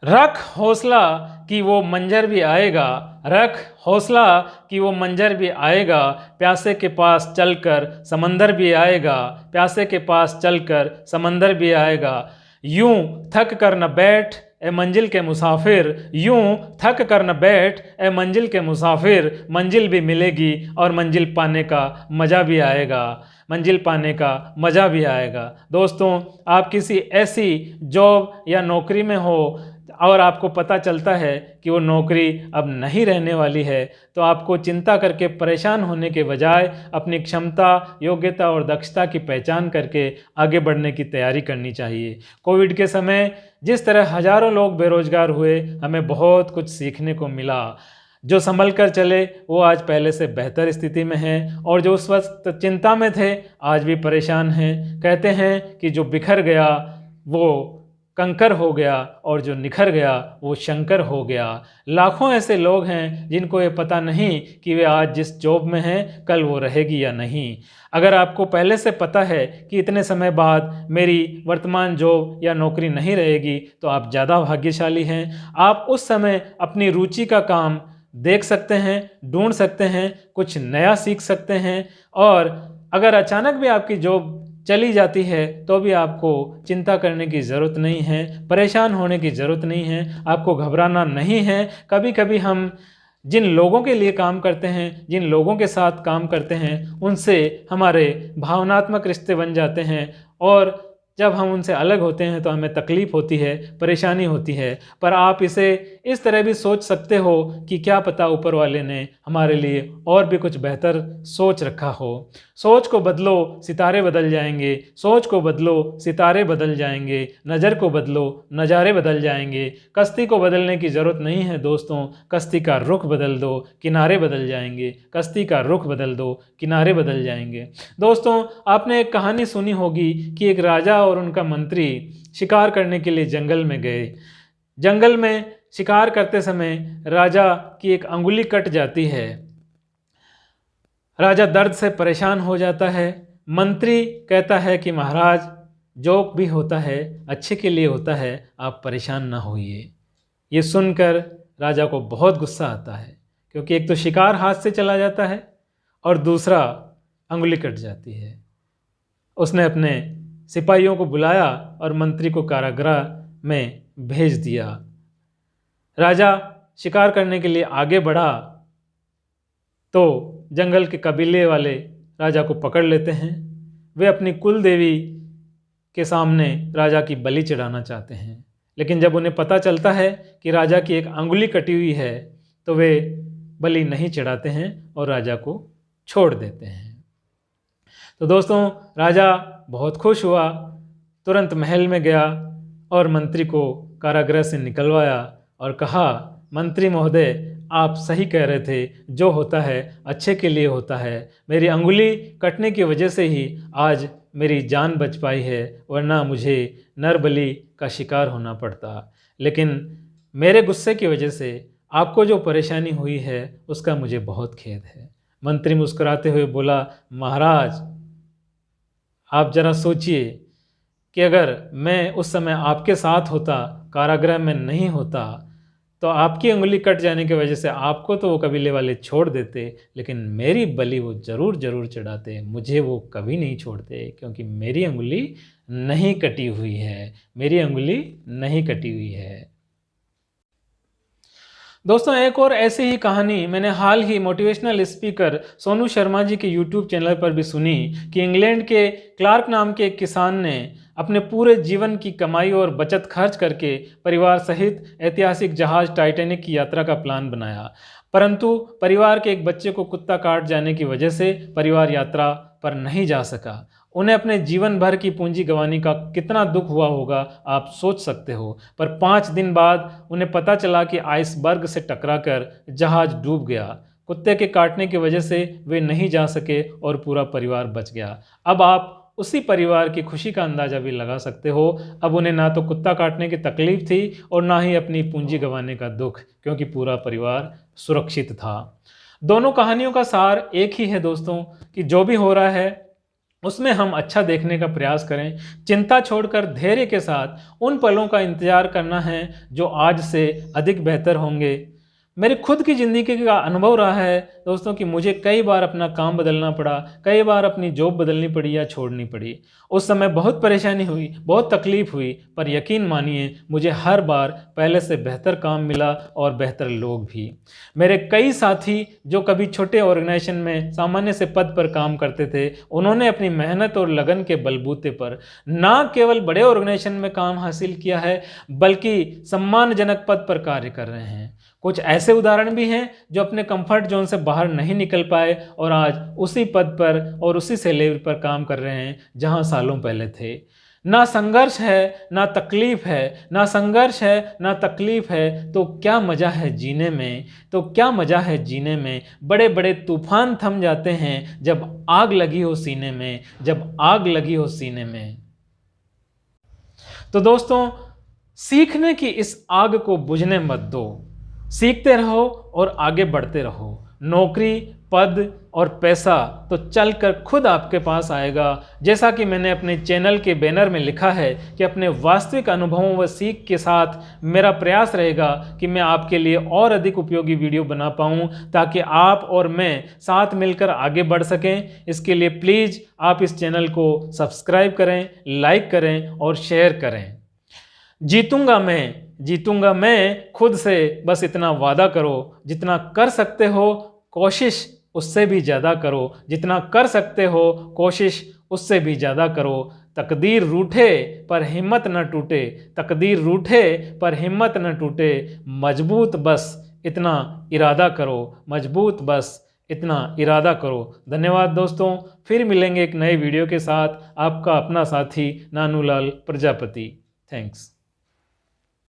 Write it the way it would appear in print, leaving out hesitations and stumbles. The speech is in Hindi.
रख हौसला कि वो मंजर भी आएगा, रख हौसला कि वो मंजर भी आएगा, प्यासे के पास चलकर समंदर भी आएगा, प्यासे के पास चलकर समंदर भी आएगा। यूं थक कर न बैठ ए मंजिल के मुसाफिर, यूं थक कर न बैठ ए मंजिल के मुसाफिर, मंजिल भी मिलेगी और मंजिल पाने का मज़ा भी आएगा, मंजिल पाने का मज़ा भी आएगा। दोस्तों, आप किसी ऐसी जॉब या नौकरी में हो और आपको पता चलता है कि वो नौकरी अब नहीं रहने वाली है, तो आपको चिंता करके परेशान होने के बजाय अपनी क्षमता, योग्यता और दक्षता की पहचान करके आगे बढ़ने की तैयारी करनी चाहिए। कोविड के समय जिस तरह हज़ारों लोग बेरोजगार हुए, हमें बहुत कुछ सीखने को मिला। जो संभल कर चले वो आज पहले से बेहतर स्थिति में हैं, और जो उस वक्त चिंता में थे आज भी परेशान हैं। कहते हैं कि जो बिखर गया वो कंकर हो गया और जो निखर गया वो शंकर हो गया। लाखों ऐसे लोग हैं जिनको ये पता नहीं कि वे आज जिस जॉब में हैं कल वो रहेगी या नहीं। अगर आपको पहले से पता है कि इतने समय बाद मेरी वर्तमान जॉब या नौकरी नहीं रहेगी, तो आप ज़्यादा भाग्यशाली हैं। आप उस समय अपनी रुचि का काम देख सकते हैं, ढूंढ सकते हैं, कुछ नया सीख सकते हैं, और अगर अचानक भी आपकी जॉब चली जाती है तो भी आपको चिंता करने की ज़रूरत नहीं है, परेशान होने की ज़रूरत नहीं है, आपको घबराना नहीं है। कभी कभी हम जिन लोगों के लिए काम करते हैं, जिन लोगों के साथ काम करते हैं, उनसे हमारे भावनात्मक रिश्ते बन जाते हैं, और जब हम उनसे अलग होते हैं तो हमें तकलीफ़ होती है, परेशानी होती है। पर आप इसे इस तरह भी सोच सकते हो कि क्या पता ऊपर वाले ने हमारे लिए और भी कुछ बेहतर सोच रखा हो। सोच को बदलो, सितारे बदल जाएंगे, सोच को बदलो, सितारे बदल जाएंगे, नज़र को बदलो, नज़ारे बदल जाएंगे। कश्ती को बदलने की ज़रूरत नहीं है दोस्तों, कश्ती का रुख बदल दो, किनारे बदल जाएंगे। कश्ती का रुख बदल दो, किनारे बदल जाएंगे। दोस्तों, आपने एक कहानी सुनी होगी कि एक राजा और उनका मंत्री शिकार करने के लिए जंगल में गए। जंगल में शिकार करते समय राजा की एक अंगुली कट जाती है। राजा दर्द से परेशान हो जाता है। मंत्री कहता है कि महाराज, जो भी होता है अच्छे के लिए होता है, आप परेशान ना होइए। ये सुनकर राजा को बहुत गुस्सा आता है, क्योंकि एक तो शिकार हाथ से चला जाता है और दूसरा अंगुली कट जाती है। उसने अपने सिपाहियों को बुलाया और मंत्री को कारागृह में भेज दिया। राजा शिकार करने के लिए आगे बढ़ा तो जंगल के कबीले वाले राजा को पकड़ लेते हैं। वे अपनी कुल देवी के सामने राजा की बलि चढ़ाना चाहते हैं, लेकिन जब उन्हें पता चलता है कि राजा की एक अंगुली कटी हुई है तो वे बलि नहीं चढ़ाते हैं और राजा को छोड़ देते हैं। तो दोस्तों, राजा बहुत खुश हुआ, तुरंत महल में गया और मंत्री को कारागृह से निकलवाया और कहा, मंत्री महोदय, आप सही कह रहे थे, जो होता है अच्छे के लिए होता है। मेरी अंगुली कटने की वजह से ही आज मेरी जान बच पाई है, वरना मुझे नरबलि का शिकार होना पड़ता। लेकिन मेरे गुस्से की वजह से आपको जो परेशानी हुई है उसका मुझे बहुत खेद है। मंत्री मुस्कुराते हुए बोला, महाराज, आप जरा सोचिए कि अगर मैं उस समय आपके साथ होता, कारागृह में नहीं होता, तो आपकी उंगली कट जाने की वजह से आपको तो वो कबीले वाले छोड़ देते, लेकिन मेरी बलि वो ज़रूर चढ़ाते। मुझे वो कभी नहीं छोड़ते, क्योंकि मेरी उंगली नहीं कटी हुई है, मेरी उंगली नहीं कटी हुई है। दोस्तों, एक और ऐसी ही कहानी मैंने हाल ही मोटिवेशनल स्पीकर सोनू शर्मा जी के यूट्यूब चैनल पर भी सुनी कि इंग्लैंड के क्लार्क नाम के एक किसान ने अपने पूरे जीवन की कमाई और बचत खर्च करके परिवार सहित ऐतिहासिक जहाज टाइटैनिक की यात्रा का प्लान बनाया, परंतु परिवार के एक बच्चे को कुत्ता काट जाने की वजह से परिवार यात्रा पर नहीं जा सका। उन्हें अपने जीवन भर की पूंजी गंवाने का कितना दुख हुआ होगा, आप सोच सकते हो। पर 5 दिन बाद उन्हें पता चला कि आइसबर्ग से टकराकर जहाज डूब गया। कुत्ते के काटने की वजह से वे नहीं जा सके और पूरा परिवार बच गया। अब आप उसी परिवार की खुशी का अंदाज़ा भी लगा सकते हो। अब उन्हें ना तो कुत्ता काटने की तकलीफ थी और ना ही अपनी पूंजी गंवाने का दुख, क्योंकि पूरा परिवार सुरक्षित था। दोनों कहानियों का सार एक ही है दोस्तों, कि जो भी हो रहा है उसमें हम अच्छा देखने का प्रयास करें। चिंता छोड़कर धैर्य के साथ उन पलों का इंतजार करना है जो आज से अधिक बेहतर होंगे। मेरी खुद की ज़िंदगी का अनुभव रहा है दोस्तों कि मुझे कई बार अपना काम बदलना पड़ा, कई बार अपनी जॉब बदलनी पड़ी या छोड़नी पड़ी। उस समय बहुत परेशानी हुई, बहुत तकलीफ़ हुई, पर यकीन मानिए मुझे हर बार पहले से बेहतर काम मिला और बेहतर लोग भी। मेरे कई साथी जो कभी छोटे ऑर्गेनाइजेशन में सामान्य से पद पर काम करते थे, उन्होंने अपनी मेहनत और लगन के बलबूते पर ना केवल बड़े ऑर्गेनाइजेशन में काम हासिल किया है, बल्कि सम्मानजनक पद पर कार्य कर रहे हैं। कुछ ऐसे उदाहरण भी हैं जो अपने कंफर्ट जोन से बाहर नहीं निकल पाए और आज उसी पद पर और उसी सैलरी पर काम कर रहे हैं जहां सालों पहले थे। ना संघर्ष है, ना तकलीफ है, ना संघर्ष है, ना तकलीफ है, तो क्या मज़ा है जीने में, तो क्या मज़ा है जीने में। बड़े बड़े तूफान थम जाते हैं जब आग लगी हो सीने में, जब आग लगी हो सीने में। तो दोस्तों, सीखने की इस आग को बुझने मत दो, सीखते रहो और आगे बढ़ते रहो। नौकरी, पद और पैसा तो चलकर खुद आपके पास आएगा। जैसा कि मैंने अपने चैनल के बैनर में लिखा है कि अपने वास्तविक अनुभवों व सीख के साथ मेरा प्रयास रहेगा कि मैं आपके लिए और अधिक उपयोगी वीडियो बना पाऊँ, ताकि आप और मैं साथ मिलकर आगे बढ़ सकें। इसके लिए प्लीज़ आप इस चैनल को सब्सक्राइब करें, लाइक करें और शेयर करें। जीतूंगा मैं खुद से बस इतना वादा करो। जितना कर सकते हो कोशिश उससे भी ज़्यादा करो, जितना कर सकते हो कोशिश उससे भी ज़्यादा करो। तकदीर रूठे पर हिम्मत न टूटे, तकदीर रूठे पर हिम्मत न टूटे। मजबूत बस इतना इरादा करो, मजबूत बस इतना इरादा करो। धन्यवाद दोस्तों, फिर मिलेंगे एक नए वीडियो के साथ। आपका अपना साथी नानूलाल प्रजापति। थैंक्स।